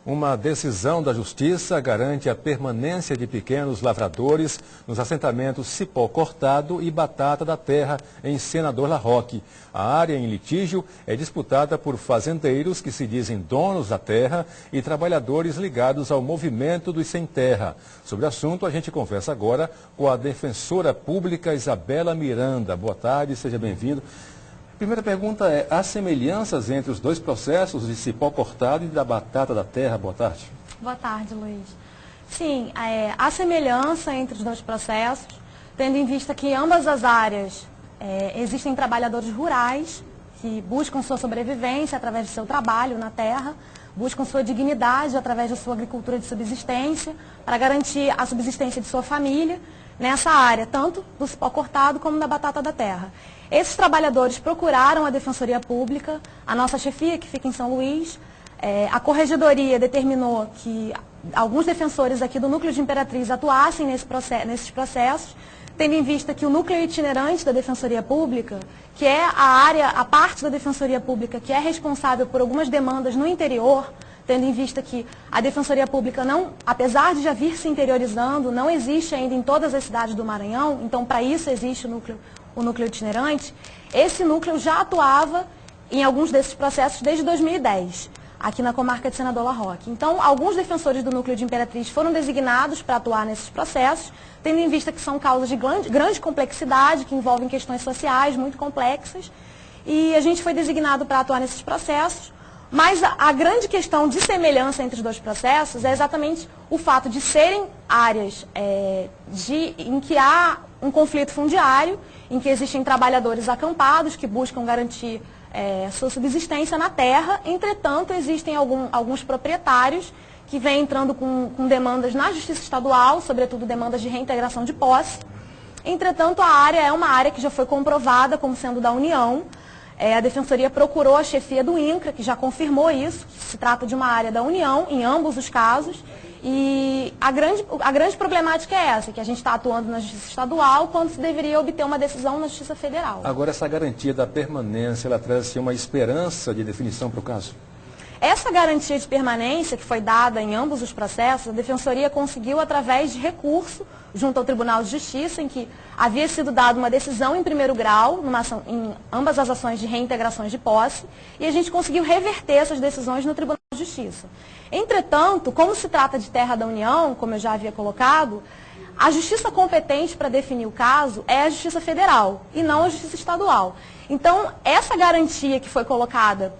Uma decisão da Justiça garante a permanência de pequenos lavradores nos assentamentos Cipó Cortado e Batata da Terra, em Senador La Rocque. A área em litígio é disputada por fazendeiros que se dizem donos da terra e trabalhadores ligados ao movimento dos sem terra. Sobre o assunto, a gente conversa agora com a defensora pública Isabela Miranda. Boa tarde, seja bem-vindo. Primeira pergunta é, há semelhanças entre os dois processos de Cipó Cortado e da Batata da Terra? Boa tarde. Boa tarde, Luiz. Sim, há semelhança entre os dois processos, tendo em vista que em ambas as áreas existem trabalhadores rurais que buscam sua sobrevivência através do seu trabalho na terra, buscam sua dignidade através da sua agricultura de subsistência, para garantir a subsistência de sua família nessa área, tanto do Cipó Cortado como da Batata da Terra. Esses trabalhadores procuraram a Defensoria Pública, a nossa chefia, que fica em São Luís, a Corregedoria determinou que alguns defensores aqui do Núcleo de Imperatriz atuassem nesses processos, tendo em vista que o núcleo itinerante da Defensoria Pública, que é a parte da Defensoria Pública que é responsável por algumas demandas no interior, tendo em vista que a Defensoria Pública, apesar de já vir se interiorizando, não existe ainda em todas as cidades do Maranhão, então para isso existe o núcleo itinerante, esse núcleo já atuava em alguns desses processos desde 2010, aqui na comarca de Senador La Rocque. Então, alguns defensores do núcleo de Imperatriz foram designados para atuar nesses processos, tendo em vista que são causas de grande complexidade, que envolvem questões sociais muito complexas, e a gente foi designado para atuar nesses processos. Mas a grande questão de semelhança entre os dois processos é exatamente o fato de serem áreas em que há um conflito fundiário, em que existem trabalhadores acampados que buscam garantir sua subsistência na terra. Entretanto, existem alguns proprietários que vêm entrando com demandas na Justiça Estadual, sobretudo demandas de reintegração de posse. Entretanto, a área é uma área que já foi comprovada como sendo da União. A Defensoria procurou a chefia do INCRA, que já confirmou isso, que se trata de uma área da União, em ambos os casos. E a grande problemática é essa, que a gente está atuando na Justiça Estadual quando se deveria obter uma decisão na Justiça Federal. Agora, essa garantia da permanência, ela traz uma esperança de definição para o caso? Essa garantia de permanência que foi dada em ambos os processos, a Defensoria conseguiu através de recurso junto ao Tribunal de Justiça, em que havia sido dada uma decisão em primeiro grau, em ambas as ações de reintegrações de posse, e a gente conseguiu reverter essas decisões no Tribunal de Justiça. Entretanto, como se trata de terra da União, como eu já havia colocado, a justiça competente para definir o caso é a Justiça Federal e não a Justiça Estadual. Então, essa garantia que foi colocada,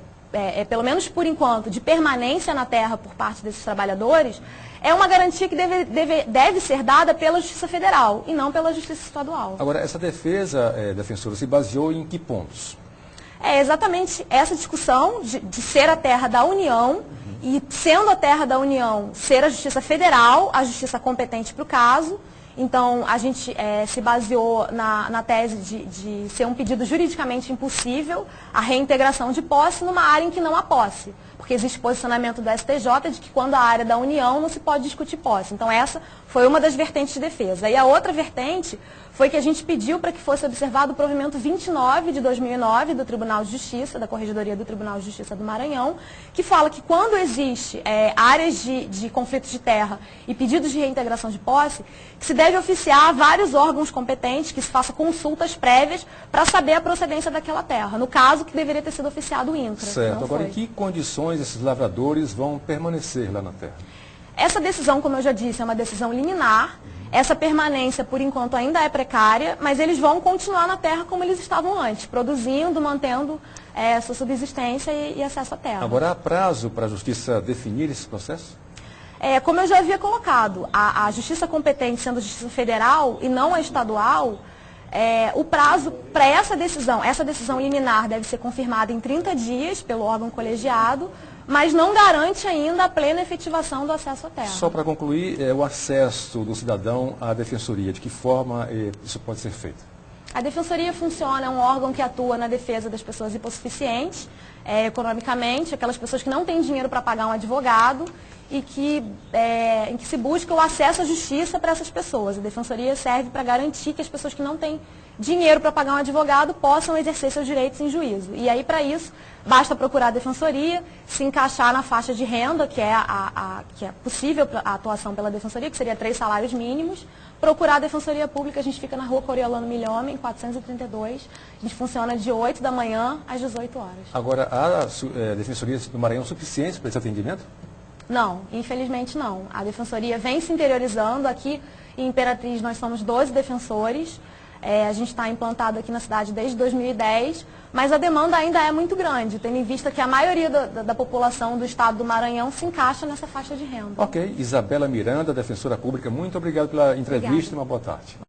pelo menos por enquanto, de permanência na terra por parte desses trabalhadores, é uma garantia que deve ser dada pela Justiça Federal e não pela Justiça Estadual. Agora, essa defesa, defensora, se baseou em que pontos? É exatamente essa discussão de ser a terra da União e, sendo a terra da União, ser a Justiça Federal, a justiça competente para o caso. Então, a gente se baseou na tese de ser um pedido juridicamente impossível a reintegração de posse numa área em que não há posse. Porque existe posicionamento do STJ de que quando a área da União não se pode discutir posse. Então, essa foi uma das vertentes de defesa. E a outra vertente foi que a gente pediu para que fosse observado o provimento 29 de 2009 do Tribunal de Justiça, da Corregedoria do Tribunal de Justiça do Maranhão, que fala que quando existe áreas de conflitos de terra e pedidos de reintegração de posse, que se deve oficiar a vários órgãos competentes, que se faça consultas prévias para saber a procedência daquela terra. No caso, que deveria ter sido oficiado o INCRA. Certo. Agora, em que condições esses lavradores vão permanecer lá na terra? Essa decisão, como eu já disse, é uma decisão liminar. Essa permanência, por enquanto, ainda é precária, mas eles vão continuar na terra como eles estavam antes, produzindo, mantendo sua subsistência e acesso à terra. Agora, há prazo para a Justiça definir esse processo? Como eu já havia colocado, a Justiça competente sendo a Justiça Federal e não a estadual, o prazo para essa decisão liminar deve ser confirmada em 30 dias pelo órgão colegiado, mas não garante ainda a plena efetivação do acesso à terra. Só para concluir, o acesso do cidadão à Defensoria, de que forma isso pode ser feito? A Defensoria funciona, é um órgão que atua na defesa das pessoas hipossuficientes, economicamente, aquelas pessoas que não têm dinheiro para pagar um advogado e em que se busca o acesso à justiça para essas pessoas. A Defensoria serve para garantir que as pessoas que não têm dinheiro para pagar um advogado possam exercer seus direitos em juízo. E aí, para isso, basta procurar a Defensoria, se encaixar na faixa de renda, que é possível a atuação pela Defensoria, que seria 3 salários mínimos, procurar a Defensoria Pública. A gente fica na Rua Coriolano Milhomem, 432. A gente funciona de 8 da manhã às 18 horas. Agora, há Defensorias do Maranhão suficientes para esse atendimento? Não, infelizmente não. A Defensoria vem se interiorizando. Aqui em Imperatriz nós somos 12 defensores. A gente está implantado aqui na cidade desde 2010, mas a demanda ainda é muito grande, tendo em vista que a maioria da população do estado do Maranhão se encaixa nessa faixa de renda. Ok. Isabela Miranda, defensora pública, muito obrigado pela entrevista. Obrigada. E uma boa tarde.